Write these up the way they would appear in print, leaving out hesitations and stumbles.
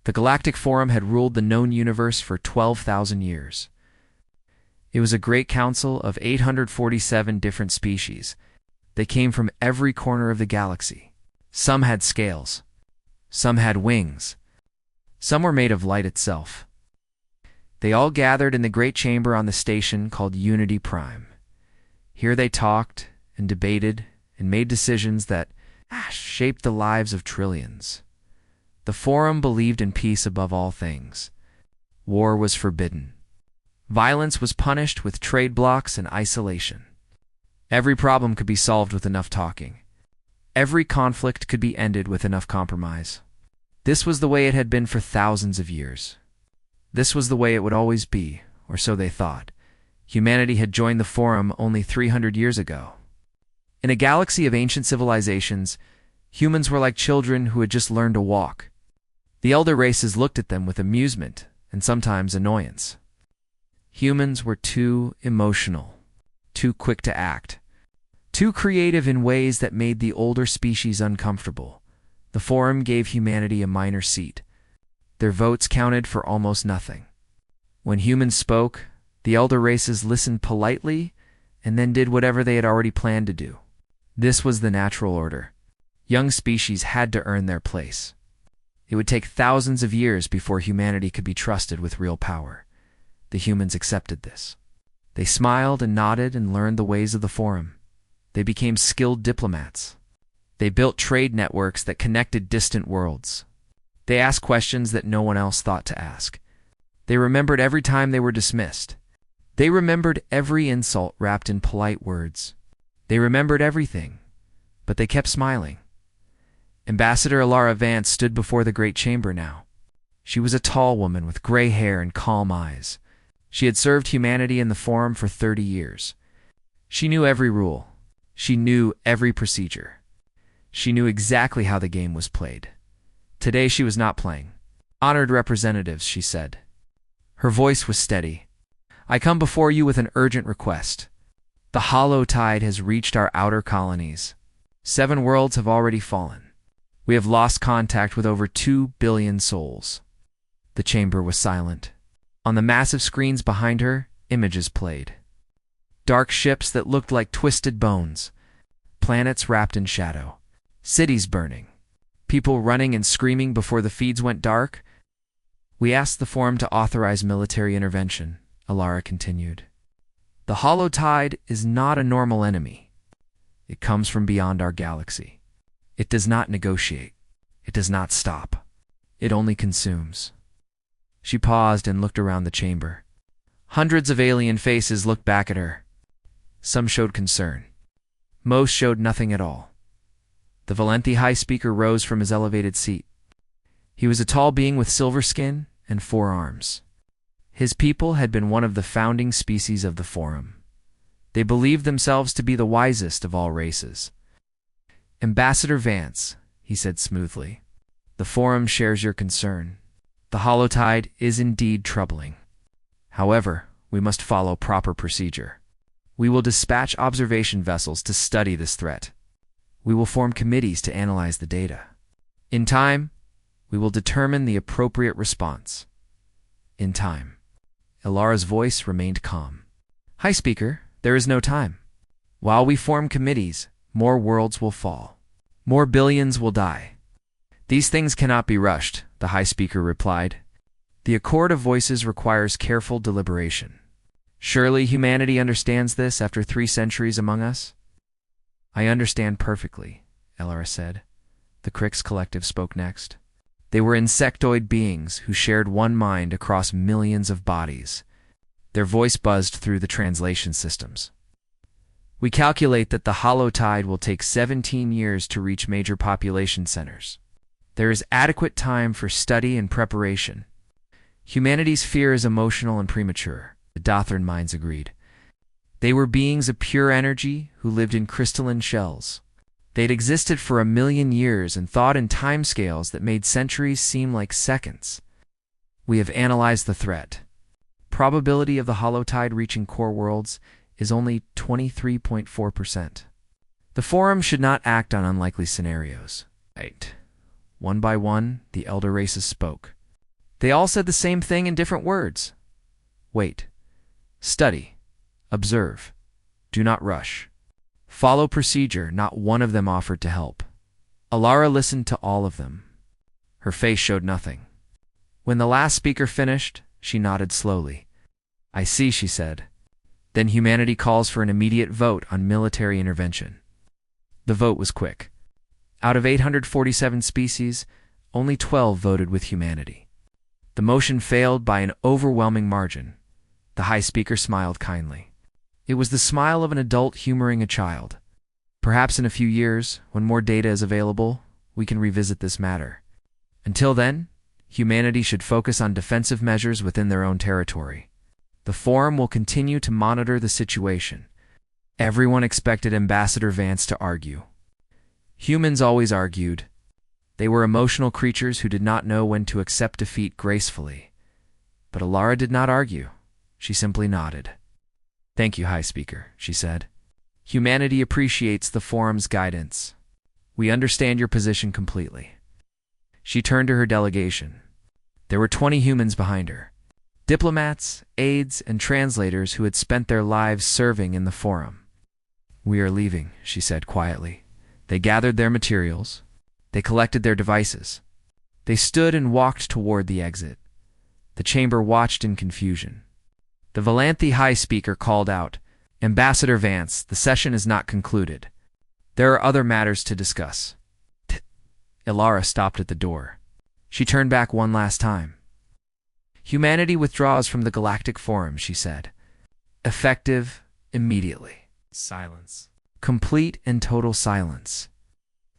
The Galactic Forum had ruled the known universe for 12,000 years. It was a great council of 847 different species. They came from every corner of the galaxy. Some had scales. Some had wings. Some were made of light itself. They all gathered in the great chamber on the station called Unity Prime. Here they talked and debated and made decisions that shaped the lives of trillions. The Forum believed in peace above all things. War was forbidden. Violence was punished with trade blocks and isolation. Every problem could be solved with enough talking. Every conflict could be ended with enough compromise. This was the way it had been for thousands of years. This was the way it would always be, or so they thought. Humanity had joined the Forum only 300 years ago. In a galaxy of ancient civilizations, humans were like children who had just learned to walk. The elder races looked at them with amusement and sometimes annoyance. Humans were too emotional, too quick to act, too creative in ways that made the older species uncomfortable. The Forum gave humanity a minor seat. Their votes counted for almost nothing. When humans spoke, the elder races listened politely and then did whatever they had already planned to do. This was the natural order. Young species had to earn their place. It would take thousands of years before humanity could be trusted with real power. The humans accepted this. They smiled and nodded and learned the ways of the Forum. They became skilled diplomats. They built trade networks that connected distant worlds. They asked questions that no one else thought to ask. They remembered every time they were dismissed. They remembered every insult wrapped in polite words. They remembered everything, but they kept smiling. Ambassador Alara Vance stood before the great chamber now. She was a tall woman with gray hair and calm eyes. She had served humanity in the Forum for 30 years. She knew every rule. She knew every procedure. She knew exactly how the game was played. Today she was not playing. Honored representatives, she said. Her voice was steady. I come before you with an urgent request. The hollow tide has reached our outer colonies. 7 worlds have already fallen. We have lost contact with over 2 billion souls. The chamber was silent. On the massive screens behind her, images played. Dark ships that looked like twisted bones. Planets wrapped in shadow. Cities burning. People running and screaming before the feeds went dark. We asked the Forum to authorize military intervention, Alara continued. The hollow tide is not a normal enemy. It comes from beyond our galaxy. It does not negotiate. It does not stop. It only consumes. She paused and looked around the chamber. Hundreds of alien faces looked back at her. Some showed concern. Most showed nothing at all. The Valenti High Speaker rose from his elevated seat. He was a tall being with silver skin and 4 arms. His people had been one of the founding species of the Forum. They believed themselves to be the wisest of all races. Ambassador Vance, he said smoothly, the Forum shares your concern. The hollow tide is indeed troubling. However, we must follow proper procedure. We will dispatch observation vessels to study this threat. We will form committees to analyze the data. In time, we will determine the appropriate response. In time. Alara's voice remained calm. High Speaker, there is no time. While we form committees, more worlds will fall. More billions will die. These things cannot be rushed, the High Speaker replied. The accord of voices requires careful deliberation. Surely humanity understands this after 3 centuries among us? I understand perfectly, Alara said. The Crix Collective spoke next. They were insectoid beings who shared one mind across millions of bodies. Their voice buzzed through the translation systems. We calculate that the hollow tide will take 17 years to reach major population centers. There is adequate time for study and preparation. Humanity's fear is emotional and premature, the Dothran minds agreed. They were beings of pure energy who lived in crystalline shells. They'd existed for 1,000,000 years and thought in timescales that made centuries seem like seconds. We have analyzed the threat. Probability of the hollow tide reaching core worlds is only 23.4%. The Forum should not act on unlikely scenarios. Right. One by one, the elder races spoke. They all said the same thing in different words. Wait. Study. Observe. Do not rush. Follow procedure. Not one of them offered to help. Alara listened to all of them. Her face showed nothing. When the last speaker finished, she nodded slowly. I see, she said. Then humanity calls for an immediate vote on military intervention. The vote was quick. Out of 847 species, only 12 voted with humanity. The motion failed by an overwhelming margin. The High Speaker smiled kindly. It was the smile of an adult humoring a child. Perhaps in a few years, when more data is available, we can revisit this matter. Until then, humanity should focus on defensive measures within their own territory. The Forum will continue to monitor the situation. Everyone expected Ambassador Vance to argue. Humans always argued. They were emotional creatures who did not know when to accept defeat gracefully. But Alara did not argue. She simply nodded. Thank you, High Speaker, she said. Humanity appreciates the Forum's guidance. We understand your position completely. She turned to her delegation. There were 20 humans behind her. Diplomats, aides, and translators who had spent their lives serving in the Forum. We are leaving, she said quietly. They gathered their materials. They collected their devices. They stood and walked toward the exit. The chamber watched in confusion. The Valanthi High Speaker called out, Ambassador Vance, the session is not concluded. There are other matters to discuss. Alara stopped at the door. She turned back one last time. Humanity withdraws from the Galactic Forum, she said. Effective immediately. Silence. Complete and total silence.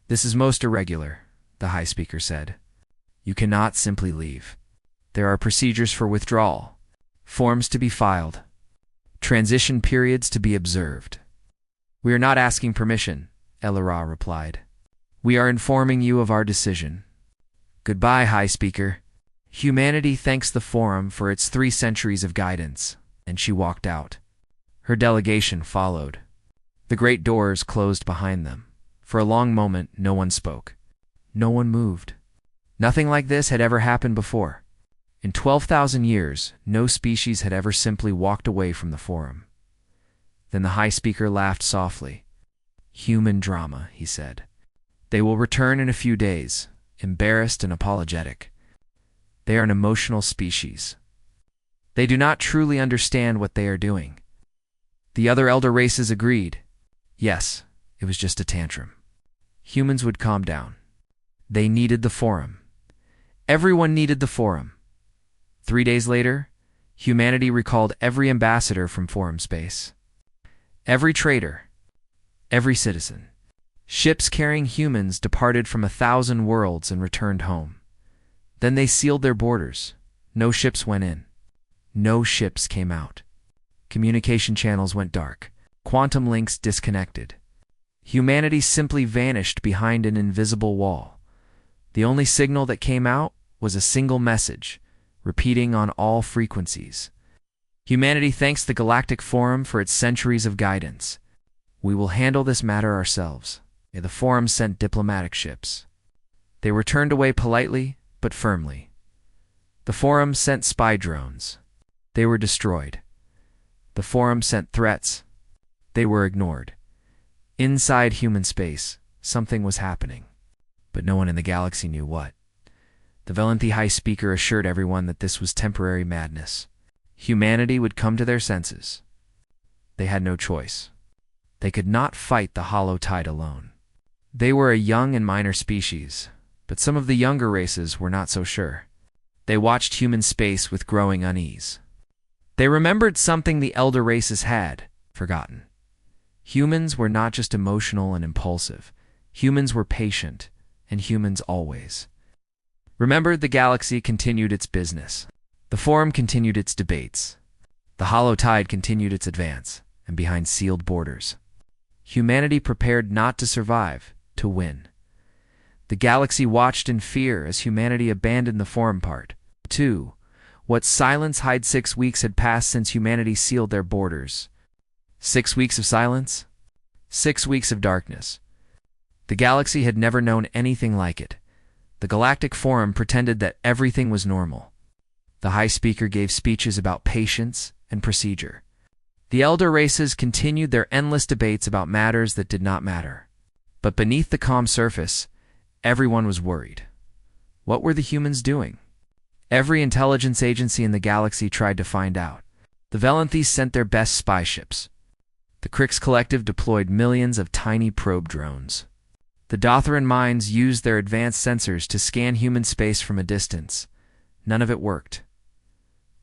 This is most irregular, the High Speaker said. You cannot simply leave. There are procedures for withdrawal, forms to be filed, transition periods to be observed. We are not asking permission, Alara replied. We are informing you of our decision. Goodbye, High Speaker. Humanity thanks the Forum for its 3 centuries of guidance, and she walked out. Her delegation followed. The great doors closed behind them. For a long moment, no one spoke. No one moved. Nothing like this had ever happened before. In 12,000 years, no species had ever simply walked away from the Forum. Then the High Speaker laughed softly. Human drama, he said. They will return in a few days, embarrassed and apologetic. They are an emotional species. They do not truly understand what they are doing. The other elder races agreed. Yes, it was just a tantrum. Humans would calm down. They needed the Forum. Everyone needed the Forum. 3 days later, humanity recalled every ambassador from Forum space. Every trader, every citizen. Ships carrying humans departed from 1,000 worlds and returned home. Then they sealed their borders. No ships went in. No ships came out. Communication channels went dark. Quantum links disconnected. Humanity simply vanished behind an invisible wall. The only signal that came out was a single message, repeating on all frequencies. Humanity thanks the Galactic Forum for its centuries of guidance. We will handle this matter ourselves. The Forum sent diplomatic ships. They were turned away politely, but firmly. The Forum sent spy drones. They were destroyed. The Forum sent threats. They were ignored. Inside human space, something was happening, but no one in the galaxy knew what. The Valanthi High Speaker assured everyone that this was temporary madness. Humanity would come to their senses. They had no choice. They could not fight the hollow tide alone. They were a young and minor species, but some of the younger races were not so sure. They watched human space with growing unease. They remembered something the elder races had forgotten. Humans were not just emotional and impulsive. Humans were patient, and humans always. Remember, the galaxy continued its business. The Forum continued its debates. The hollow tide continued its advance, and behind sealed borders. Humanity prepared not to survive, to win. The galaxy watched in fear as humanity abandoned the Forum part. 2. What silence hide 6 weeks had passed since humanity sealed their borders. 6 weeks of silence? 6 weeks of darkness. The galaxy had never known anything like it. The Galactic Forum pretended that everything was normal. The High Speaker gave speeches about patience and procedure. The elder races continued their endless debates about matters that did not matter. But beneath the calm surface, everyone was worried. What were the humans doing? Every intelligence agency in the galaxy tried to find out. The Velanthes sent their best spy ships. The Crix Collective deployed millions of tiny probe drones. The Dotheran mines used their advanced sensors to scan human space from a distance. None of it worked.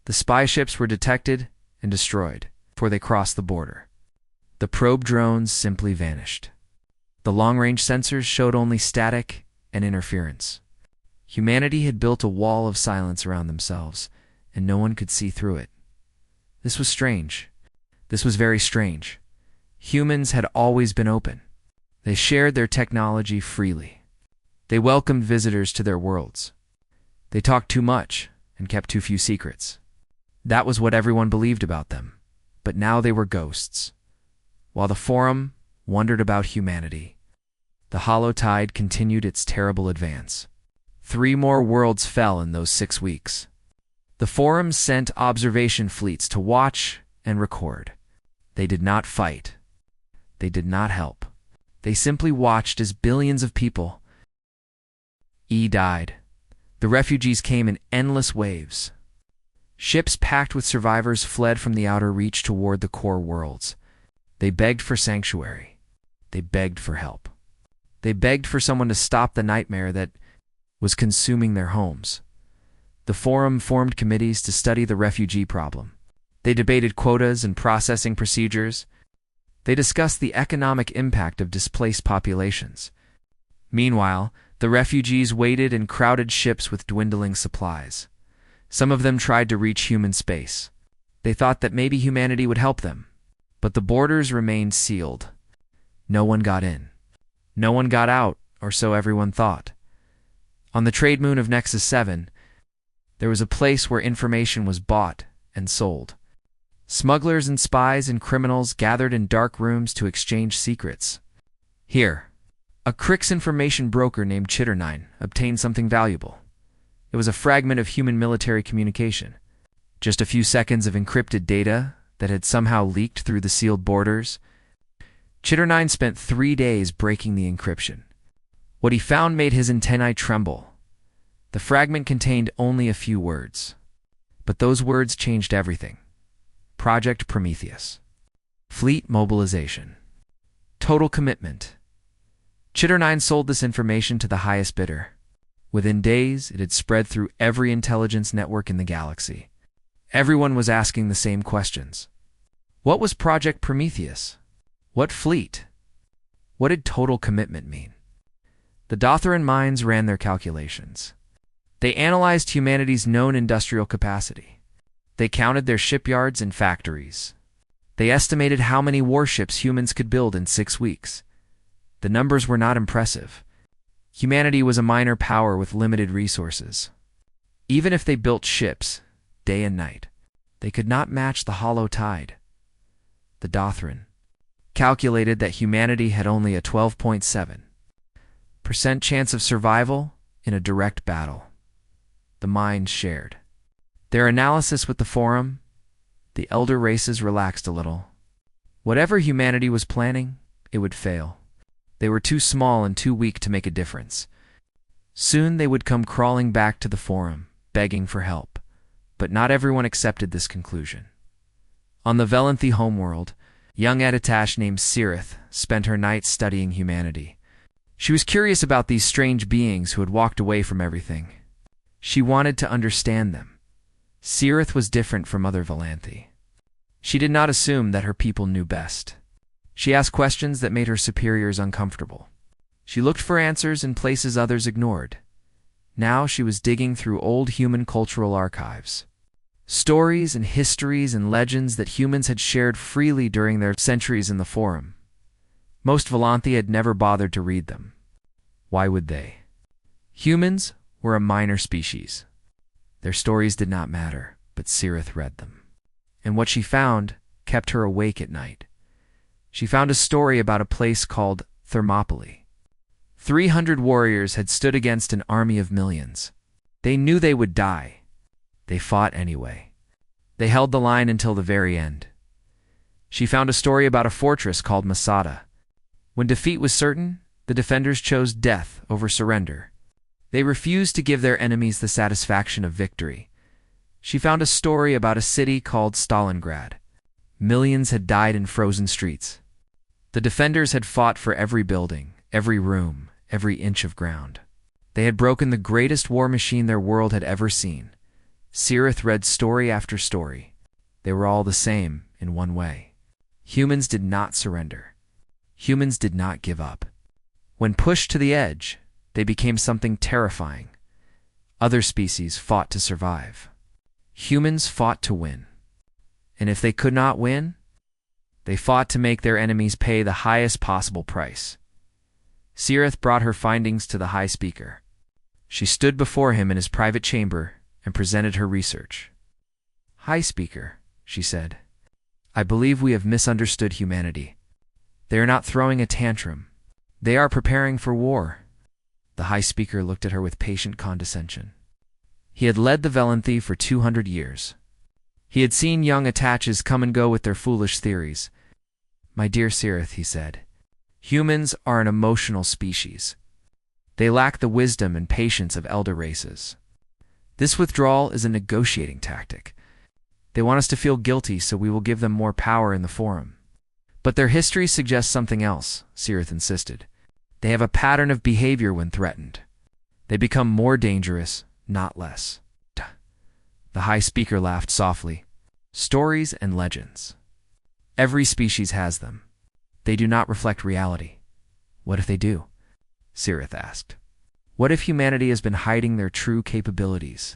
The spy ships were detected and destroyed before they crossed the border. The probe drones simply vanished. The long-range sensors showed only static and interference. Humanity had built a wall of silence around themselves, and no one could see through it. This was strange. This was very strange. Humans had always been open. They shared their technology freely. They welcomed visitors to their worlds. They talked too much and kept too few secrets. That was what everyone believed about them. But now they were ghosts. While the Forum wondered about humanity, the hollow tide continued its terrible advance. 3 more worlds fell in those 6 weeks. The Forum sent observation fleets to watch and record. They did not fight. They did not help. They simply watched as billions of people died. The refugees came in endless waves. Ships packed with survivors fled from the outer reach toward the core worlds. They begged for sanctuary. They begged for help. They begged for someone to stop the nightmare that was consuming their homes. The Forum formed committees to study the refugee problem. They debated quotas and processing procedures. They discussed the economic impact of displaced populations. Meanwhile, the refugees waited in crowded ships with dwindling supplies. Some of them tried to reach human space. They thought that maybe humanity would help them. But the borders remained sealed. No one got in. No one got out, or so everyone thought. On the trade moon of Nexus 7, there was a place where information was bought and sold. Smugglers and spies and criminals gathered in dark rooms to exchange secrets. Here, a Crix information broker named Chitternine obtained something valuable. It was a fragment of human military communication. Just a few seconds of encrypted data that had somehow leaked through the sealed borders. Chitternine spent 3 days breaking the encryption. What he found made his antennae tremble. The fragment contained only a few words. But those words changed everything. Project Prometheus. Fleet mobilization. Total commitment. Chitternine sold this information to the highest bidder. Within days, it had spread through every intelligence network in the galaxy. Everyone was asking the same questions. What was Project Prometheus? What fleet? What did total commitment mean? The Dotheran minds ran their calculations. They analyzed humanity's known industrial capacity. They counted their shipyards and factories. They estimated how many warships humans could build in 6 weeks. The numbers were not impressive. Humanity was a minor power with limited resources. Even if they built ships, day and night, they could not match the hollow tide. The Dotheran calculated that humanity had only a 12.7% chance of survival in a direct battle. The minds shared. Their analysis with the Forum, the elder races relaxed a little. Whatever humanity was planning, it would fail. They were too small and too weak to make a difference. Soon they would come crawling back to the Forum, begging for help. But not everyone accepted this conclusion. On the Velanthe homeworld, young Editash named Cirith spent her nights studying humanity. She was curious about these strange beings who had walked away from everything. She wanted to understand them. Cirith was different from other Velanthe. She did not assume that her people knew best. She asked questions that made her superiors uncomfortable. She looked for answers in places others ignored. Now she was digging through old human cultural archives. Stories and histories and legends that humans had shared freely during their centuries in the Forum. Most Velanthe had never bothered to read them. Why would they? Humans were a minor species. Their stories did not matter, but Cirith read them. And what she found kept her awake at night. She found a story about a place called Thermopylae. 300 warriors had stood against an army of millions. They knew they would die. They fought anyway. They held the line until the very end. She found a story about a fortress called Masada. When defeat was certain, the defenders chose death over surrender. They refused to give their enemies the satisfaction of victory. She found a story about a city called Stalingrad. Millions had died in frozen streets. The defenders had fought for every building, every room, every inch of ground. They had broken the greatest war machine their world had ever seen. Sirith read story after story. They were all the same in one way. Humans did not surrender. Humans did not give up. When pushed to the edge, they became something terrifying. Other species fought to survive. Humans fought to win. And if they could not win, they fought to make their enemies pay the highest possible price. Sirith brought her findings to the High Speaker. She stood before him in his private chamber and presented her research. "High Speaker," she said, "I believe we have misunderstood humanity. They are not throwing a tantrum. They are preparing for war." The High Speaker looked at her with patient condescension. He had led the Velanthy for 200 years. He had seen young attaches come and go with their foolish theories. "My dear Sirith," he said, "humans are an emotional species. They lack the wisdom and patience of elder races. This withdrawal is a negotiating tactic. They want us to feel guilty, so we will give them more power in the forum." "But their history suggests something else," Sirith insisted. "They have a pattern of behavior when threatened. They become more dangerous, not less." The High Speaker laughed softly. "Stories and legends. Every species has them. They do not reflect reality." "What if they do?" Sirith asked. "What if humanity has been hiding their true capabilities?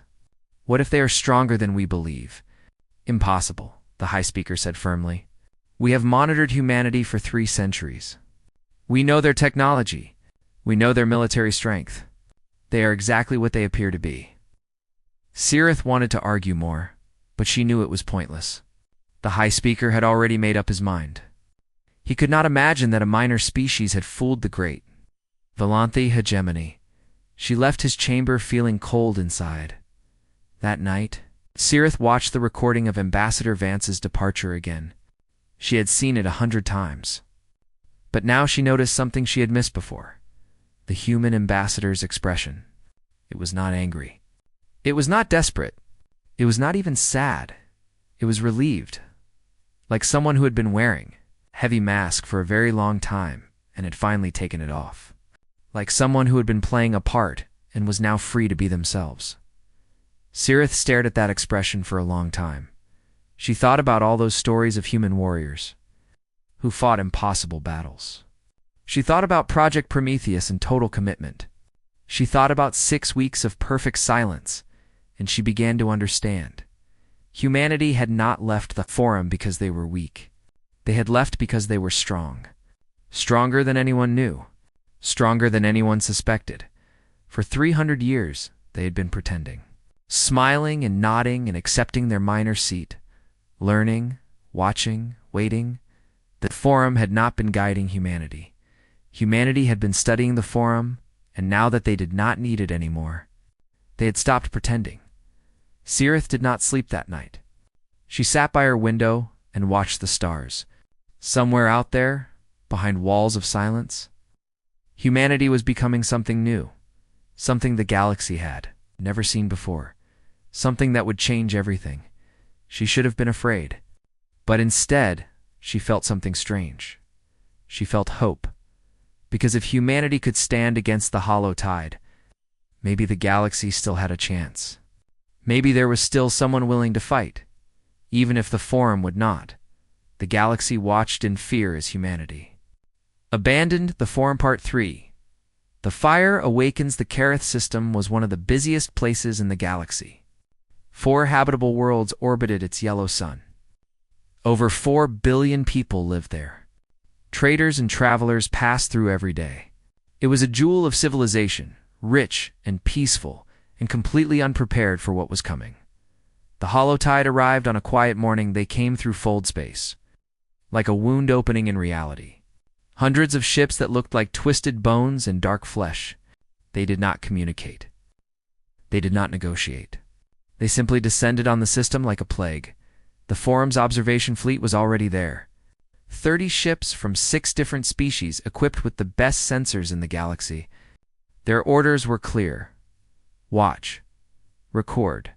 What if they are stronger than we believe?" "Impossible," the High Speaker said firmly. "We have monitored humanity for 3 centuries. We know their technology. We know their military strength. They are exactly what they appear to be." Sirith wanted to argue more, but she knew it was pointless. The High Speaker had already made up his mind. He could not imagine that a minor species had fooled the great. Velanthy hegemony. She left his chamber feeling cold inside. That night, Sirith watched the recording of Ambassador Vance's departure again. She had seen it 100 times. But now she noticed something she had missed before. The human ambassador's expression. It was not angry. It was not desperate. It was not even sad. It was relieved. Like someone who had been wearing a heavy mask for a very long time and had finally taken it off. Like someone who had been playing a part and was now free to be themselves. Sirith stared at that expression for a long time. She thought about all those stories of human warriors who fought impossible battles. She thought about Project Prometheus and total commitment. She thought about 6 weeks of perfect silence, and she began to understand. Humanity had not left the forum because they were weak. They had left because they were strong. Stronger than anyone knew. Stronger than anyone suspected. For 300 years, they had been pretending. Smiling and nodding and accepting their minor seat. Learning, watching, waiting. The forum had not been guiding humanity. Humanity had been studying the forum, and now that they did not need it anymore, they had stopped pretending. Sirith did not sleep that night. She sat by her window and watched the stars. Somewhere out there, behind walls of silence, humanity was becoming something new, something the galaxy had never seen before, something that would change everything. She should have been afraid, but instead, she felt something strange. She felt hope, because if humanity could stand against the hollow tide, maybe the galaxy still had a chance. Maybe there was still someone willing to fight, even if the forum would not. The galaxy watched in fear as humanity. Abandoned, the Forum Part 3. The Fire Awakens. The Kareth system was one of the busiest places in the galaxy. 4 habitable worlds orbited its yellow sun. Over 4 billion people lived there. Traders and travelers passed through every day. It was a jewel of civilization, rich and peaceful, and completely unprepared for what was coming. The hollow tide arrived on a quiet morning. They came through fold space, like a wound opening in reality. Hundreds of ships that looked like twisted bones and dark flesh. They did not communicate. They did not negotiate. They simply descended on the system like a plague. The forum's observation fleet was already there. 30 ships from 6 different species equipped with the best sensors in the galaxy. Their orders were clear. Watch. Record.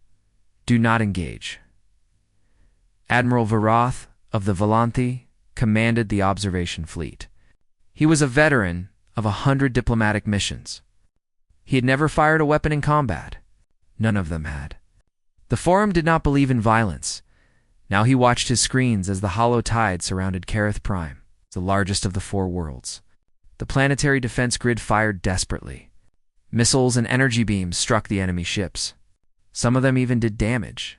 Do not engage. Admiral Varath of the Volanthi commanded the observation fleet. He was a veteran of 100 diplomatic missions. He had never fired a weapon in combat. None of them had. The Forum did not believe in violence. Now he watched his screens as the hollow tide surrounded Kareth Prime, the largest of the 4 worlds. The planetary defense grid fired desperately. Missiles and energy beams struck the enemy ships. Some of them even did damage.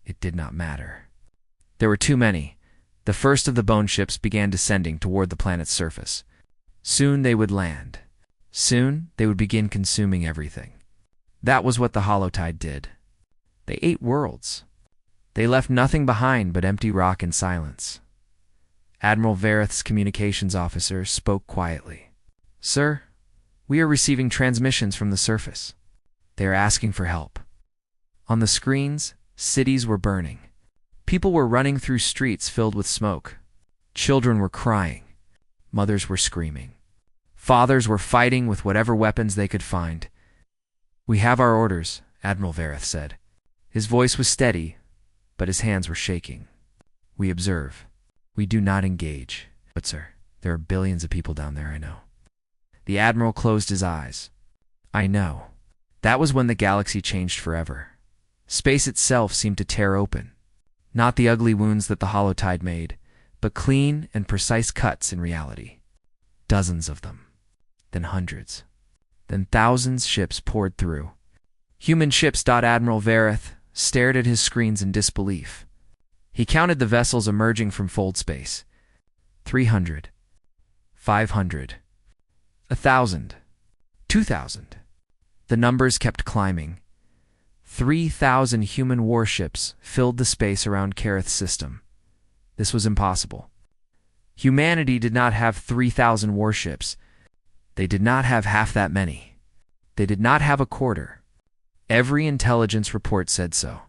It did not matter. There were too many. The first of the bone ships began descending toward the planet's surface. Soon they would land. Soon they would begin consuming everything. That was what the Holotide did. They ate worlds. They left nothing behind but empty rock and silence. Admiral Vareth's communications officer spoke quietly. "Sir, we are receiving transmissions from the surface. They are asking for help." On the screens, cities were burning. People were running through streets filled with smoke. Children were crying. Mothers were screaming. Fathers were fighting with whatever weapons they could find. "We have our orders," Admiral Vareth said. His voice was steady, but his hands were shaking. "We observe. We do not engage. But, sir, there are billions of people down there, I know." The Admiral closed his eyes. "I know." That was when the galaxy changed forever. Space itself seemed to tear open. Not the ugly wounds that the Holotide made, but clean and precise cuts in reality. Dozens of them. Then hundreds. Then thousands ships poured through. Human ships. Admiral Vareth stared at his screens in disbelief. He counted the vessels emerging from fold space. 300. 500. 1,000. 2,000. The numbers kept climbing. 3,000 human warships filled the space around Kareth's system. This was impossible. Humanity did not have 3,000 warships. They did not have half that many. They did not have a quarter. Every intelligence report said so.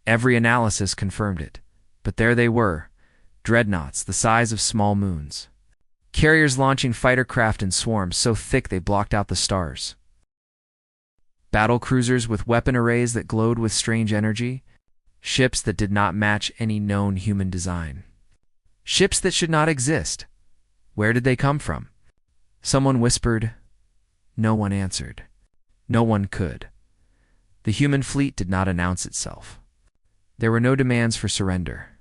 Every analysis confirmed it. But there they were, dreadnoughts the size of small moons. Carriers launching fighter craft in swarms so thick they blocked out the stars. Battle cruisers with weapon arrays that glowed with strange energy. Ships that did not match any known human design. Ships that should not exist. Where did they come from? Someone whispered. No one answered. No one could. The human fleet did not announce itself. There were no demands for surrender.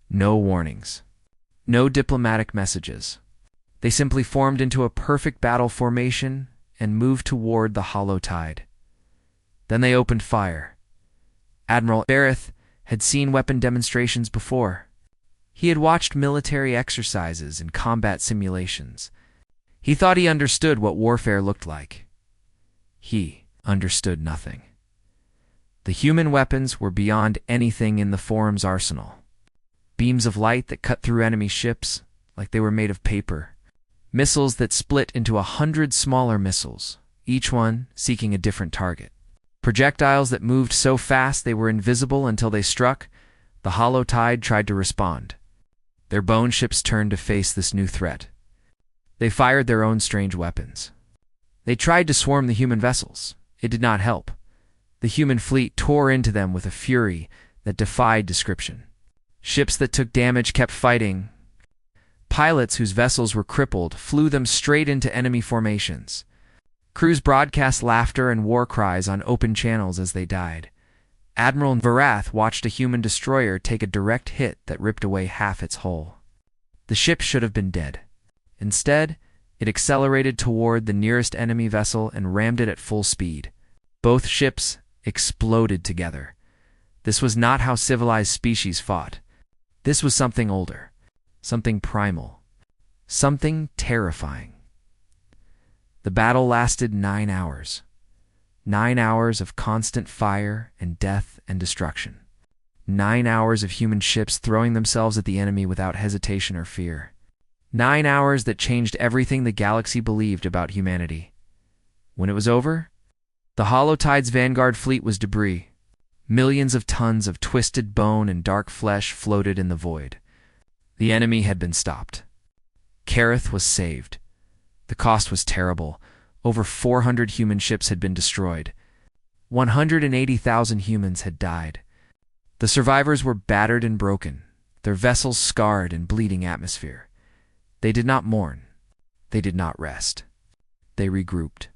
No warnings. No diplomatic messages. They simply formed into a perfect battle formation and moved toward the hollow tide. Then they opened fire. Admiral Vareth had seen weapon demonstrations before. He had watched military exercises and combat simulations. He thought he understood what warfare looked like. He understood nothing. The human weapons were beyond anything in the Forum's arsenal. Beams of light that cut through enemy ships like they were made of paper. Missiles that split into 100 smaller missiles, each one seeking a different target. Projectiles that moved so fast they were invisible until they struck. The hollow tide tried to respond. Their bone ships turned to face this new threat. They fired their own strange weapons. They tried to swarm the human vessels. It did not help. The human fleet tore into them with a fury that defied description. Ships that took damage kept fighting. Pilots whose vessels were crippled flew them straight into enemy formations. Crews broadcast laughter and war cries on open channels as they died. Admiral Varath watched a human destroyer take a direct hit that ripped away half its hull. The ship should have been dead. Instead, it accelerated toward the nearest enemy vessel and rammed it at full speed. Both ships exploded together. This was not how civilized species fought. This was something older, something primal, something terrifying. The battle lasted 9 hours. 9 hours of constant fire and death and destruction. 9 hours of human ships throwing themselves at the enemy without hesitation or fear. 9 hours that changed everything the galaxy believed about humanity. When it was over, the Holotide's vanguard fleet was debris. Millions of tons of twisted bone and dark flesh floated in the void. The enemy had been stopped. Kareth was saved. The cost was terrible. Over 400 human ships had been destroyed. 180,000 humans had died. The survivors were battered and broken, their vessels scarred and bleeding atmosphere. They did not mourn. They did not rest. They regrouped.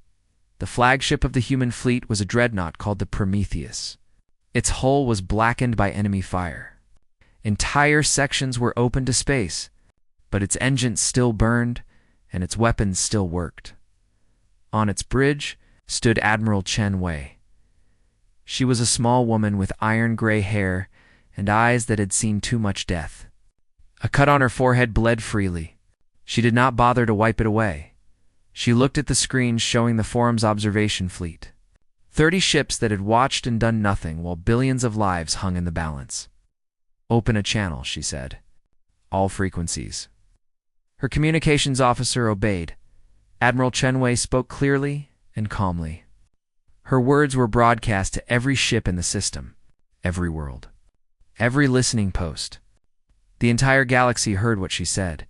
The flagship of the human fleet was a dreadnought called the Prometheus. Its hull was blackened by enemy fire. Entire sections were open to space, but its engines still burned and its weapons still worked. On its bridge stood Admiral Chen Wei. She was a small woman with iron-gray hair and eyes that had seen too much death. A cut on her forehead bled freely. She did not bother to wipe it away. She looked at the screens showing the forum's observation fleet. 30 ships that had watched and done nothing while billions of lives hung in the balance. "Open a channel," she said. "All frequencies." Her communications officer obeyed. Admiral Chen Wei spoke clearly and calmly. Her words were broadcast to every ship in the system, every world, every listening post. The entire galaxy heard what she said.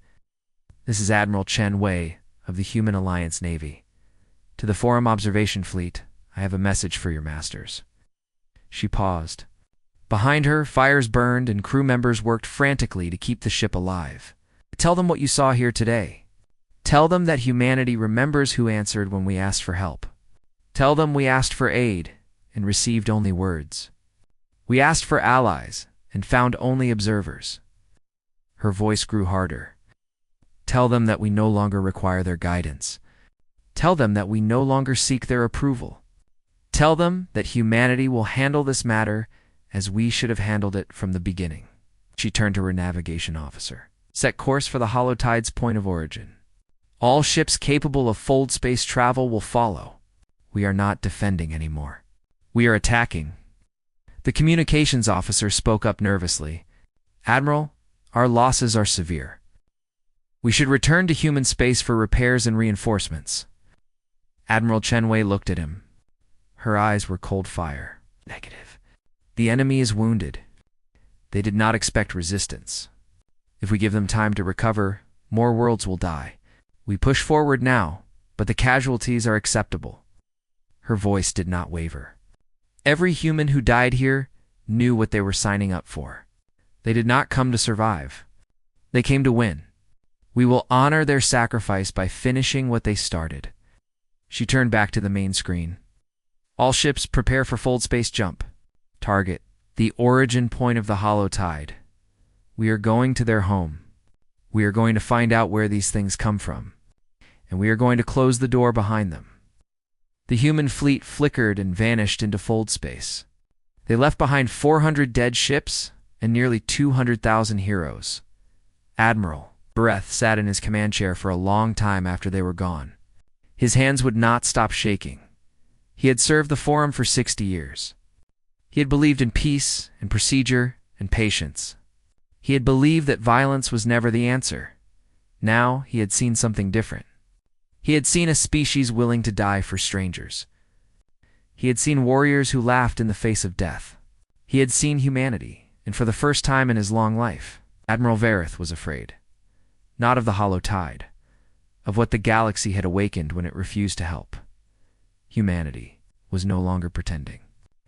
"This is Admiral Chen Wei of the Human Alliance Navy. To the Forum Observation Fleet, I have a message for your masters." She paused. Behind her, fires burned and crew members worked frantically to keep the ship alive. "Tell them what you saw here today. Tell them that humanity remembers who answered when we asked for help. Tell them we asked for aid and received only words. We asked for allies and found only observers." Her voice grew harder. "Tell them that we no longer require their guidance. Tell them that we no longer seek their approval. Tell them that humanity will handle this matter as we should have handled it from the beginning." She turned to her navigation officer. "Set course for the Holotide's point of origin. All ships capable of fold space travel will follow. We are not defending anymore. We are attacking." The communications officer spoke up nervously. "Admiral, our losses are severe. We should return to human space for repairs and reinforcements." Admiral Chen Wei looked at him. Her eyes were cold fire. "Negative. The enemy is wounded. They did not expect resistance. If we give them time to recover, more worlds will die. We push forward now, but the casualties are acceptable." Her voice did not waver. Every human who died here knew what they were signing up for. They did not come to survive. They came to win. We will honor their sacrifice by finishing what they started. She turned back to the main screen. "All ships prepare for fold space jump. Target, the origin point of the Holotide. We are going to their home. We are going to find out where these things come from. And we are going to close the door behind them." The human fleet flickered and vanished into fold space. They left behind 400 dead ships and nearly 200,000 heroes. Admiral Bereth sat in his command chair for a long time after they were gone. His hands would not stop shaking. He had served the Forum for 60 years. He had believed in peace and procedure and patience. He had believed that violence was never the answer. Now he had seen something different. He had seen a species willing to die for strangers. He had seen warriors who laughed in the face of death. He had seen humanity, and for the first time in his long life, Admiral Vereth was afraid. Not of the Holotide, of what the galaxy had awakened when it refused to help. Humanity was no longer pretending,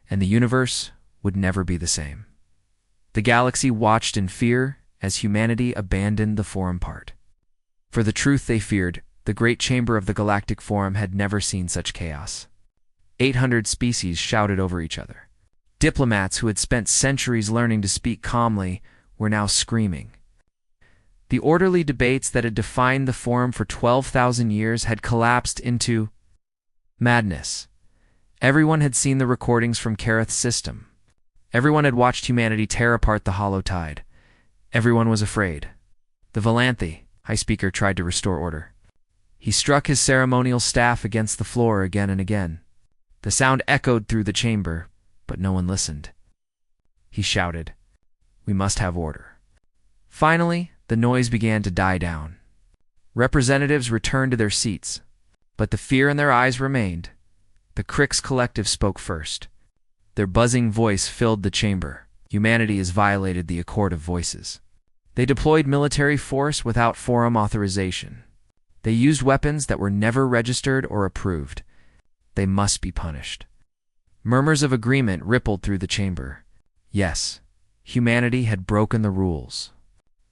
and the universe would never be the same. The galaxy watched in fear as humanity abandoned the Forum part. For the truth they feared, the great chamber of the Galactic Forum had never seen such chaos. 800 species shouted over each other. Diplomats who had spent centuries learning to speak calmly were now screaming. The orderly debates that had defined the Forum for 12,000 years had collapsed into madness. Everyone had seen the recordings from Kareth's system. Everyone had watched humanity tear apart the Holotide. Everyone was afraid. The Valanthe, High Speaker, tried to restore order. He struck his ceremonial staff against the floor again and again. The sound echoed through the chamber, but no one listened. He shouted, "We must have order." Finally, the noise began to die down. Representatives returned to their seats, but the fear in their eyes remained. The Crix Collective spoke first. Their buzzing voice filled the chamber. Humanity has violated the Accord of Voices. They deployed military force without forum authorization. They used weapons that were never registered or approved. They must be punished. Murmurs of agreement rippled through the chamber. Yes, humanity had broken the rules.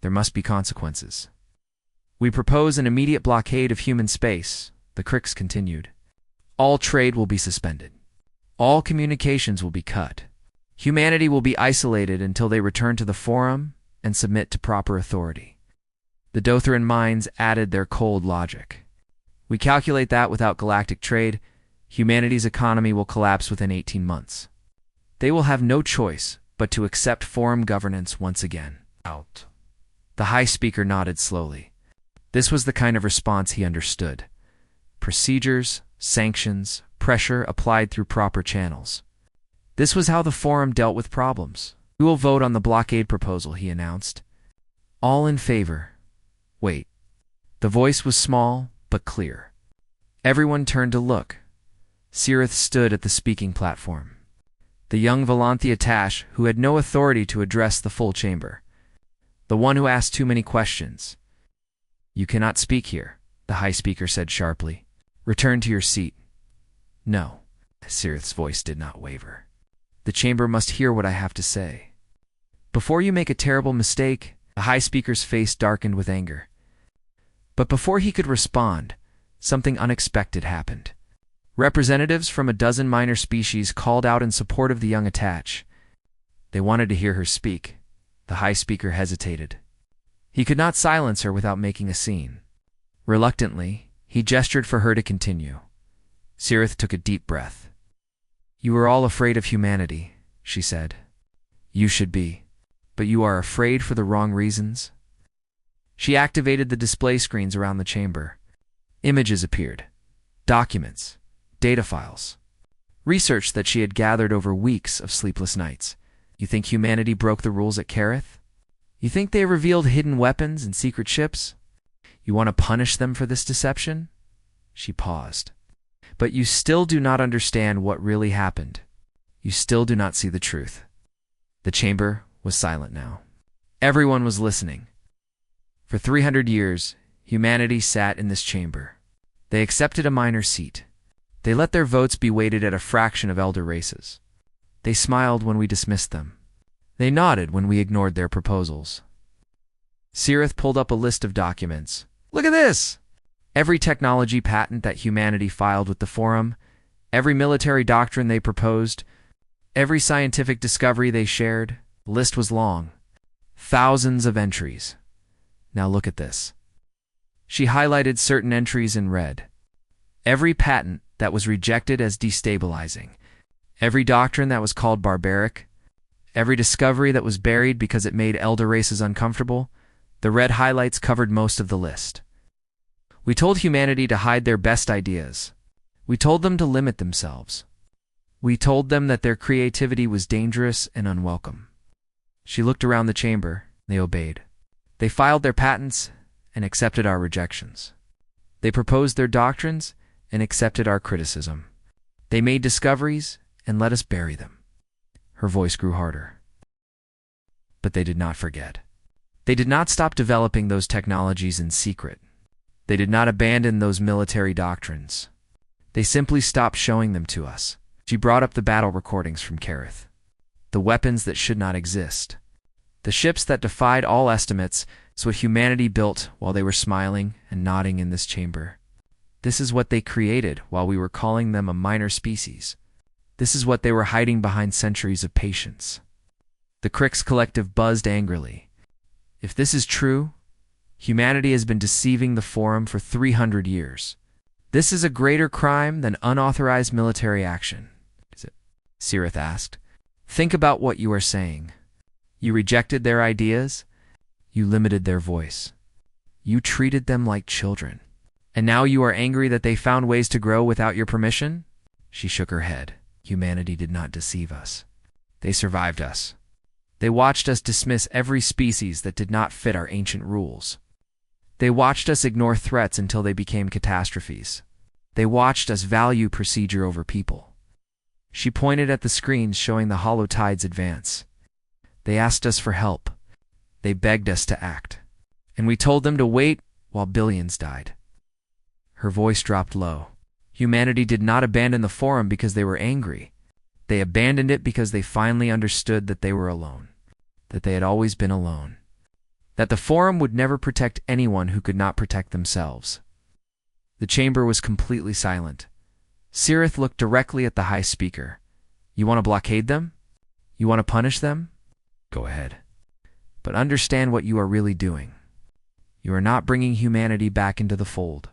There must be consequences. We propose an immediate blockade of human space, the Crix continued. All trade will be suspended. All communications will be cut. Humanity will be isolated until they return to the Forum and submit to proper authority. The Dothran minds added their cold logic. We calculate that without galactic trade, humanity's economy will collapse within 18 months. They will have no choice but to accept Forum governance once again. Out. The High Speaker nodded slowly. This was the kind of response he understood. Procedures, sanctions, pressure applied through proper channels. This was how the Forum dealt with problems. We will vote on the blockade proposal, he announced. All in favor. Wait. The voice was small, but clear. Everyone turned to look. Cirith stood at the speaking platform. The young Valanthia Tash, who had no authority to address the full chamber. The one who asked too many questions. You cannot speak here, the High Speaker said sharply. Return to your seat. No. Cirith's voice did not waver. The chamber must hear what I have to say. Before you make a terrible mistake, the High Speaker's face darkened with anger. But before he could respond, something unexpected happened. Representatives from a dozen minor species called out in support of the young Attach. They wanted to hear her speak. The High Speaker hesitated. He could not silence her without making a scene. Reluctantly, he gestured for her to continue. Cirith took a deep breath. You are all afraid of humanity, she said. You should be. But you are afraid for the wrong reasons. She activated the display screens around the chamber. Images appeared. Documents. Data files. Research that she had gathered over weeks of sleepless nights. You think humanity broke the rules at Kareth? You think they revealed hidden weapons and secret ships? You want to punish them for this deception? She paused. But you still do not understand what really happened. You still do not see the truth. The chamber was silent now. Everyone was listening. For 300 years, humanity sat in this chamber. They accepted a minor seat. They let their votes be weighted at a fraction of elder races. They smiled when we dismissed them. They nodded when we ignored their proposals. Cirith pulled up a list of documents. Look at this! Every technology patent that humanity filed with the Forum, every military doctrine they proposed, every scientific discovery they shared. The list was long. Thousands of entries. Now look at this. She highlighted certain entries in red. Every patent that was rejected as destabilizing, every doctrine that was called barbaric, every discovery that was buried because it made elder races uncomfortable, the red highlights covered most of the list. We told humanity to hide their best ideas. We told them to limit themselves. We told them that their creativity was dangerous and unwelcome. She looked around the chamber. They obeyed. They filed their patents and accepted our rejections. They proposed their doctrines and accepted our criticism. They made discoveries and let us bury them. Her voice grew harder. But they did not forget. They did not stop developing those technologies in secret. They did not abandon those military doctrines. They simply stopped showing them to us. She brought up the battle recordings from Kareth. The weapons that should not exist. The ships that defied all estimates is what humanity built while they were smiling and nodding in this chamber. This is what they created while we were calling them a minor species. This is what they were hiding behind centuries of patience. The Crix Collective buzzed angrily. If this is true, humanity has been deceiving the Forum for 300 years. This is a greater crime than unauthorized military action. Is it? Cirith asked. Think about what you are saying. You rejected their ideas. You limited their voice. You treated them like children. And now you are angry that they found ways to grow without your permission? She shook her head. Humanity did not deceive us. They survived us. They watched us dismiss every species that did not fit our ancient rules. They watched us ignore threats until they became catastrophes. They watched us value procedure over people. She pointed at the screens showing the hollow tides advance. They asked us for help. They begged us to act. And we told them to wait while billions died. Her voice dropped low. Humanity did not abandon the forum because they were angry. They abandoned it because they finally understood that they were alone. That they had always been alone. That the forum would never protect anyone who could not protect themselves. The chamber was completely silent. Cirith looked directly at the high speaker. You want to blockade them? You want to punish them? Go ahead. But understand what you are really doing. You are not bringing humanity back into the fold.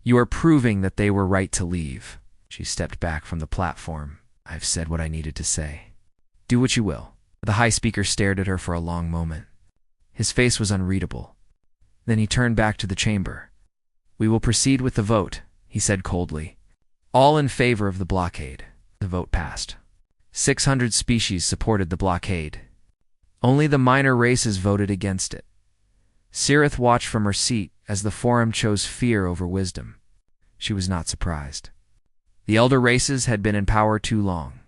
You are proving that they were right to leave. She stepped back from the platform. I've said what I needed to say. Do what you will. The high speaker stared at her for a long moment. His face was unreadable. Then he turned back to the chamber. We will proceed with the vote, he said coldly. All in favor of the blockade. The vote passed. 600 species supported the blockade. Only the minor races voted against it. Cirith watched from her seat as the forum chose fear over wisdom. She was not surprised. The elder races had been in power too long.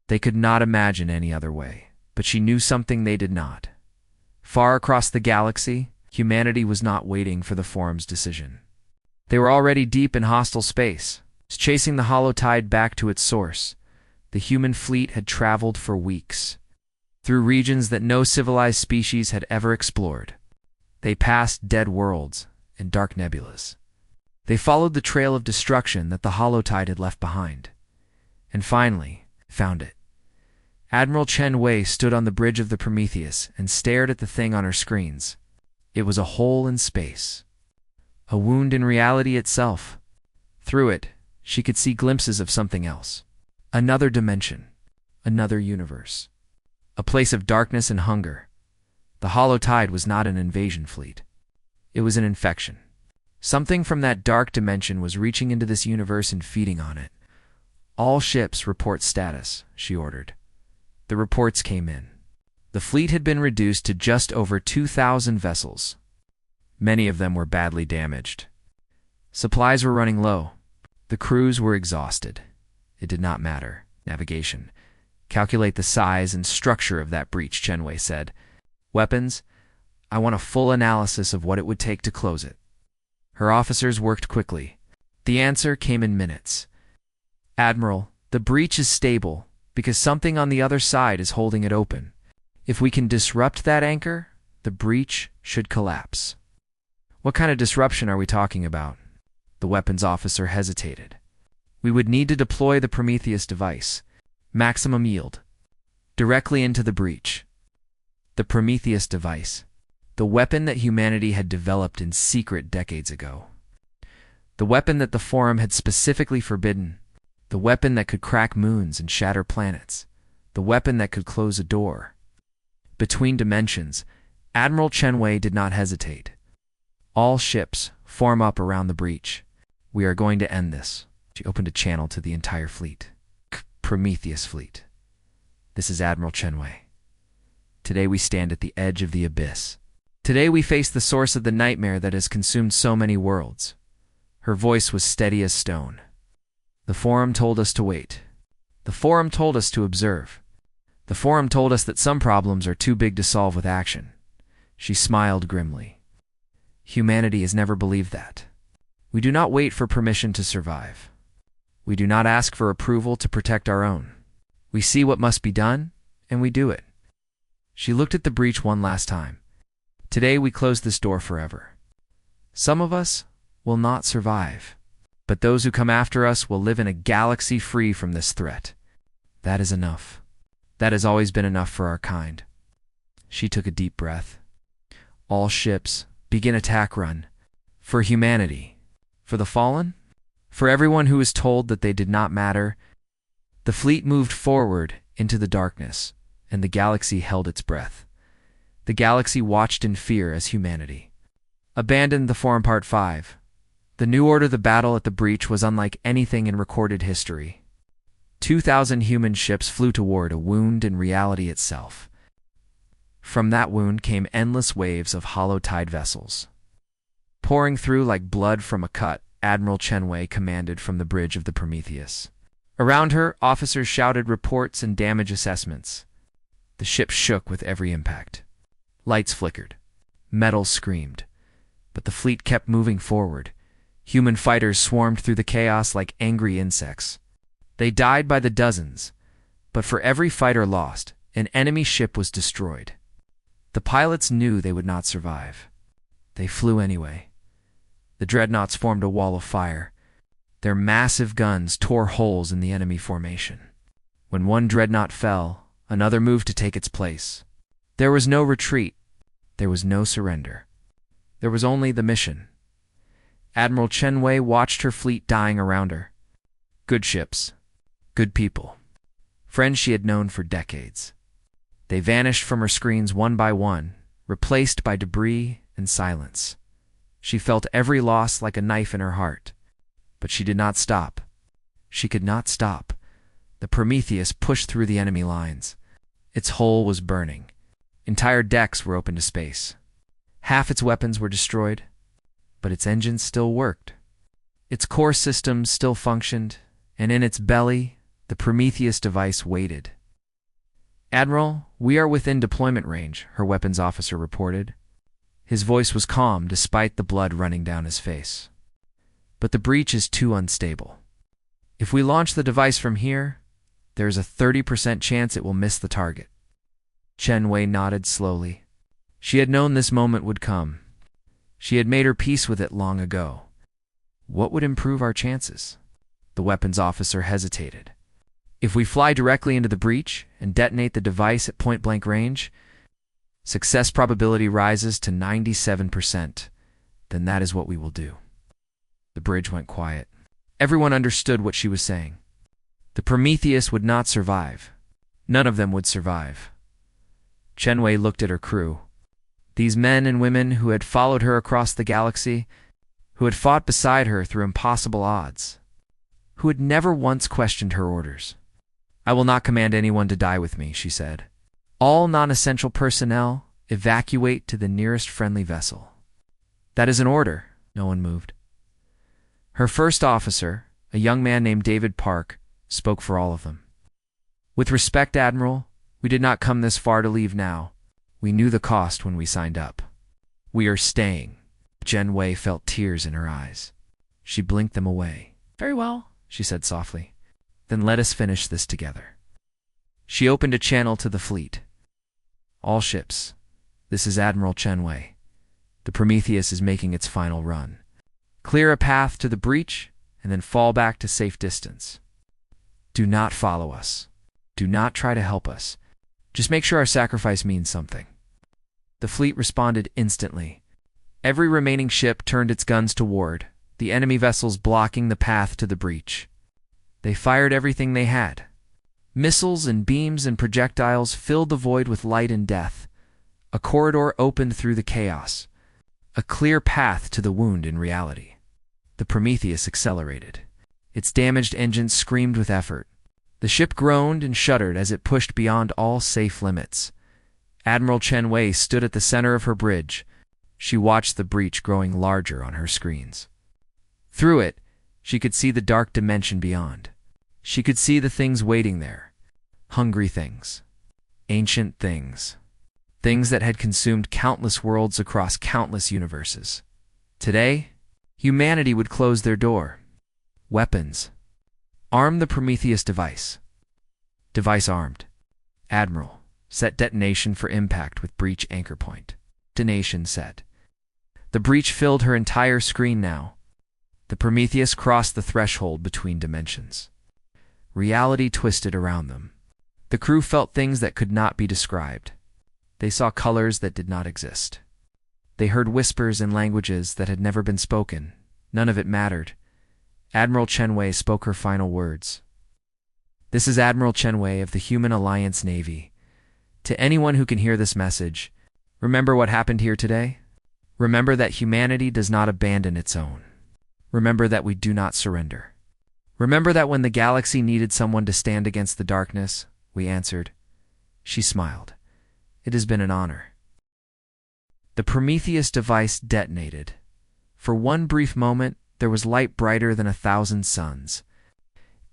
They could not imagine any other way, but she knew something they did not. Far across the galaxy, humanity was not waiting for the forum's decision. They were already deep in hostile space, chasing the hollow tide back to its source. The human fleet had traveled for weeks, through regions that no civilized species had ever explored. They passed dead worlds and dark nebulas. They followed the trail of destruction that the hollow tide had left behind, and finally found it. Admiral Chen Wei stood on the bridge of the Prometheus and stared at the thing on her screens. It was a hole in space, a wound in reality itself. Through it, she could see glimpses of something else. Another dimension, another universe, a place of darkness and hunger. The hollow tide was not an invasion fleet. It was an infection. Something from that dark dimension was reaching into this universe and feeding on it. All ships report status, she ordered. The reports came in. The fleet had been reduced to just over 2,000 vessels. Many of them were badly damaged. Supplies were running low. The crews were exhausted. It did not matter. Navigation. Calculate the size and structure of that breach, Chen Wei said. Weapons? I want a full analysis of what it would take to close it. Her officers worked quickly. The answer came in minutes. Admiral, the breach is stable because something on the other side is holding it open. If we can disrupt that anchor, the breach should collapse. What kind of disruption are we talking about? The weapons officer hesitated. We would need to deploy the Prometheus device. Maximum yield. Directly into the breach. The Prometheus device. The weapon that humanity had developed in secret decades ago. The weapon that the forum had specifically forbidden. The weapon that could crack moons and shatter planets. The weapon that could close a door. Between dimensions, Admiral Chen Wei did not hesitate. All ships form up around the breach. We are going to end this. She opened a channel to the entire fleet. Prometheus fleet. This is Admiral Chen Wei. Today we stand at the edge of the abyss. Today we face the source of the nightmare that has consumed so many worlds. Her voice was steady as stone. The forum told us to wait. The forum told us to observe. The forum told us that some problems are too big to solve with action. She smiled grimly. Humanity has never believed that. We do not wait for permission to survive. We do not ask for approval to protect our own. We see what must be done, and we do it. She looked at the breach one last time. Today we close this door forever. Some of us will not survive, but those who come after us will live in a galaxy free from this threat. That is enough. That has always been enough for our kind. She took a deep breath. All ships, begin attack run. For humanity. For the fallen? For everyone who was told that they did not matter. The fleet moved forward into the darkness, and the galaxy held its breath. The galaxy watched in fear as humanity abandoned the Forum Part 5. The new order, the battle at the breach, was unlike anything in recorded history. 2,000 human ships flew toward a wound in reality itself. From that wound came endless waves of hollow tide vessels. Pouring through like blood from a cut, Admiral Chen Wei commanded from the bridge of the Prometheus. Around her, officers shouted reports and damage assessments. The ship shook with every impact. Lights flickered. Metal screamed. But the fleet kept moving forward. Human fighters swarmed through the chaos like angry insects. They died by the dozens, but for every fighter lost, an enemy ship was destroyed. The pilots knew they would not survive. They flew anyway. The dreadnoughts formed a wall of fire. Their massive guns tore holes in the enemy formation. When one dreadnought fell, another moved to take its place. There was no retreat. There was no surrender. There was only the mission. Admiral Chen Wei watched her fleet dying around her. Good ships. Good people. Friends she had known for decades. They vanished from her screens one by one, replaced by debris and silence. She felt every loss like a knife in her heart. But she did not stop. She could not stop. The Prometheus pushed through the enemy lines. Its hull was burning. Entire decks were open to space. Half its weapons were destroyed, but its engines still worked. Its core systems still functioned, and in its belly, the Prometheus device waited. "Admiral, we are within deployment range," her weapons officer reported. His voice was calm despite the blood running down his face. "But the breach is too unstable. If we launch the device from here, there is a 30% chance it will miss the target." Chen Wei nodded slowly. She had known this moment would come. She had made her peace with it long ago. What would improve our chances? The weapons officer hesitated. "If we fly directly into the breach and detonate the device at point-blank range, success probability rises to 97%. Then that is what we will do." The bridge went quiet. Everyone understood what she was saying. The Prometheus would not survive. None of them would survive. Chen Wei looked at her crew. These men and women who had followed her across the galaxy, who had fought beside her through impossible odds, who had never once questioned her orders. "I will not command anyone to die with me," she said. "All non-essential personnel, evacuate to the nearest friendly vessel." "That is an order." No one moved. Her first officer, a young man named David Park, spoke for all of them. "With respect, Admiral, we did not come this far to leave now. We knew the cost when we signed up. We are staying." Chen Wei felt tears in her eyes. She blinked them away. "Very well," she said softly. "Then let us finish this together." She opened a channel to the fleet. "All ships, this is Admiral Chen Wei. The Prometheus is making its final run. Clear a path to the breach, and then fall back to safe distance. Do not follow us. Do not try to help us. Just make sure our sacrifice means something." The fleet responded instantly. Every remaining ship turned its guns toward, the enemy vessels blocking the path to the breach. They fired everything they had. Missiles and beams and projectiles filled the void with light and death. A corridor opened through the chaos. A clear path to the wound in reality. The Prometheus accelerated. Its damaged engines screamed with effort. The ship groaned and shuddered as it pushed beyond all safe limits. Admiral Chen Wei stood at the center of her bridge. She watched the breach growing larger on her screens. Through it, she could see the dark dimension beyond. She could see the things waiting there. Hungry things. Ancient things. Things that had consumed countless worlds across countless universes. Today, humanity would close their door. Weapons. Arm the Prometheus device. Device armed. Admiral, set detonation for impact with breach anchor point. Detonation set. The breach filled her entire screen now. The Prometheus crossed the threshold between dimensions. Reality twisted around them. The crew felt things that could not be described. They saw colors that did not exist. They heard whispers in languages that had never been spoken. None of it mattered. Admiral Chen Wei spoke her final words. "This is Admiral Chen Wei of the Human Alliance Navy. To anyone who can hear this message, remember what happened here today? Remember that humanity does not abandon its own. Remember that we do not surrender. Remember that when the galaxy needed someone to stand against the darkness, we answered." She smiled. "It has been an honor." The Prometheus device detonated. For one brief moment, there was light brighter than 1,000 suns.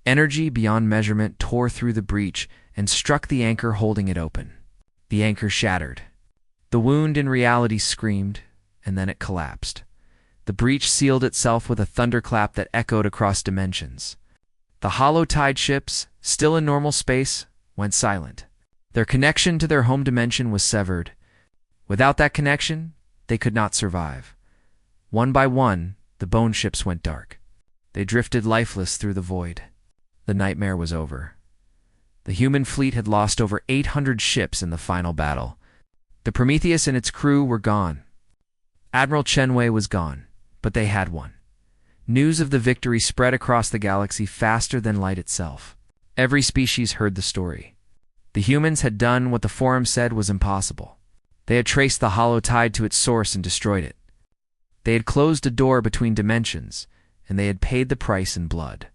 Energy beyond measurement tore through the breach and struck the anchor holding it open. The anchor shattered. The wound in reality screamed, and then it collapsed. The breach sealed itself with a thunderclap that echoed across dimensions. The hollow tide ships, still in normal space, went silent. Their connection to their home dimension was severed. Without that connection, they could not survive. One by one, the bone ships went dark. They drifted lifeless through the void. The nightmare was over. The human fleet had lost over 800 ships in the final battle. The Prometheus and its crew were gone. Admiral Chenwei was gone, but they had won. News of the victory spread across the galaxy faster than light itself. Every species heard the story. The humans had done what the forum said was impossible. They had traced the hollow tide to its source and destroyed it. They had closed a door between dimensions, and they had paid the price in blood.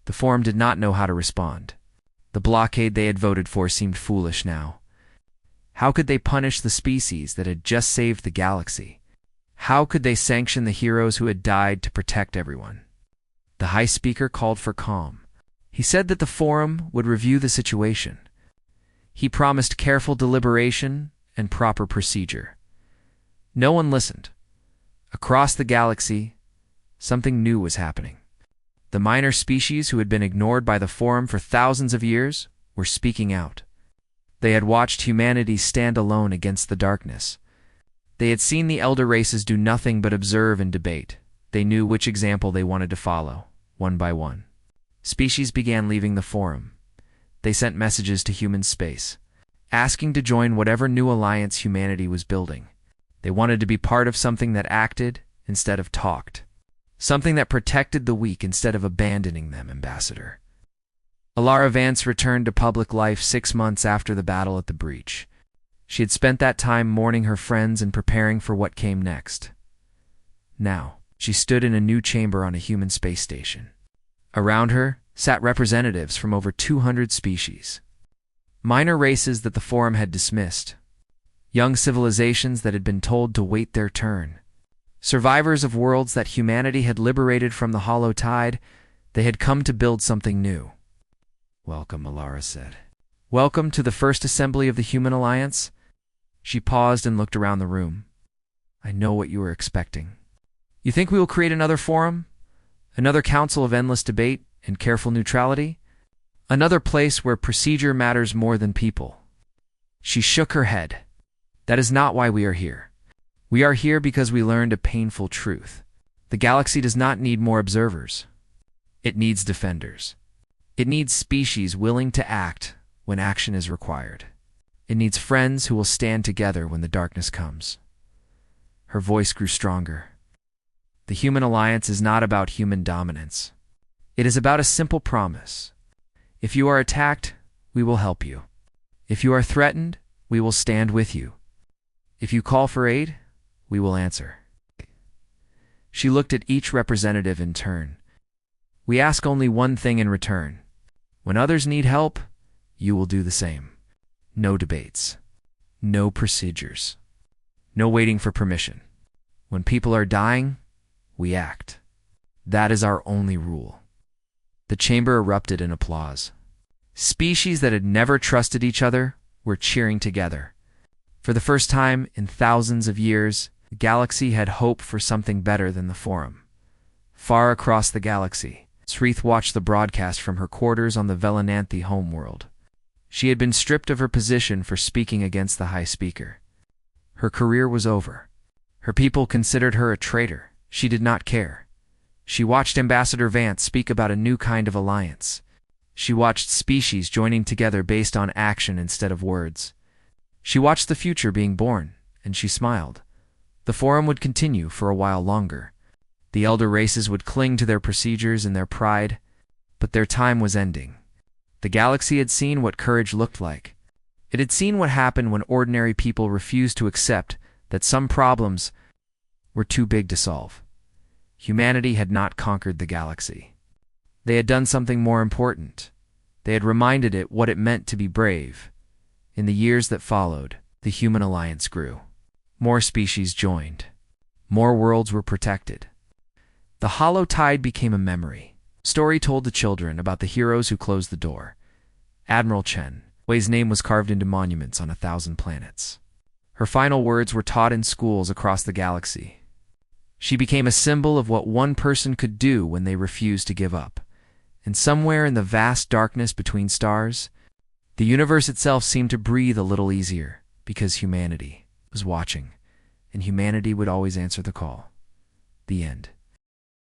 The forum did not know how to respond. The blockade they had voted for seemed foolish now. How could they punish the species that had just saved the galaxy? How could they sanction the heroes who had died to protect everyone? The High Speaker called for calm. He said that the forum would review the situation. He promised careful deliberation and proper procedure. No one listened. Across the galaxy, something new was happening. The minor species who had been ignored by the forum for thousands of years were speaking out. They had watched humanity stand alone against the darkness. They had seen the elder races do nothing but observe and debate. They knew which example they wanted to follow, one by one. Species began leaving the forum. They sent messages to human space, asking to join whatever new alliance humanity was building. They wanted to be part of something that acted instead of talked. Something that protected the weak instead of abandoning them, Ambassador. Alara Vance returned to public life 6 months after the battle at the breach. She had spent that time mourning her friends and preparing for what came next. Now, she stood in a new chamber on a human space station. Around her sat representatives from over 200 species. Minor races that the forum had dismissed. Young civilizations that had been told to wait their turn. Survivors of worlds that humanity had liberated from the hollow tide. They had come to build something new. "Welcome," Alara said. "Welcome to the first assembly of the Human Alliance." She paused and looked around the room. "I know what you were expecting. You think we will create another forum? Another council of endless debate and careful neutrality? Another place where procedure matters more than people?" She shook her head. "That is not why we are here. We are here because we learned a painful truth. The galaxy does not need more observers. It needs defenders. It needs species willing to act when action is required. It needs friends who will stand together when the darkness comes." Her voice grew stronger. "The Human Alliance is not about human dominance. It is about a simple promise. If you are attacked, we will help you. If you are threatened, we will stand with you. If you call for aid, we will answer." She looked at each representative in turn. "We ask only one thing in return. When others need help, you will do the same. No debates. No procedures. No waiting for permission. When people are dying, we act. That is our only rule." The chamber erupted in applause. Species that had never trusted each other were cheering together. For the first time in thousands of years, the galaxy had hope for something better than the forum. Far across the galaxy, Sreeth watched the broadcast from her quarters on the Velananthi homeworld. She had been stripped of her position for speaking against the High Speaker. Her career was over. Her people considered her a traitor. She did not care. She watched Ambassador Vance speak about a new kind of alliance. She watched species joining together based on action instead of words. She watched the future being born, and she smiled. The forum would continue for a while longer. The elder races would cling to their procedures and their pride, but their time was ending. The galaxy had seen what courage looked like. It had seen what happened when ordinary people refused to accept that some problems were too big to solve. Humanity had not conquered the galaxy. They had done something more important. They had reminded it what it meant to be brave. In the years that followed, the Human Alliance grew. More species joined. More worlds were protected. The hollow tide became a memory, Story told the children about the heroes who closed the door. Admiral Chen, Wei's name was carved into monuments on 1,000 planets. Her final words were taught in schools across the galaxy. She became a symbol of what one person could do when they refused to give up. And somewhere in the vast darkness between stars, the universe itself seemed to breathe a little easier because humanity was watching, and humanity would always answer the call. The end.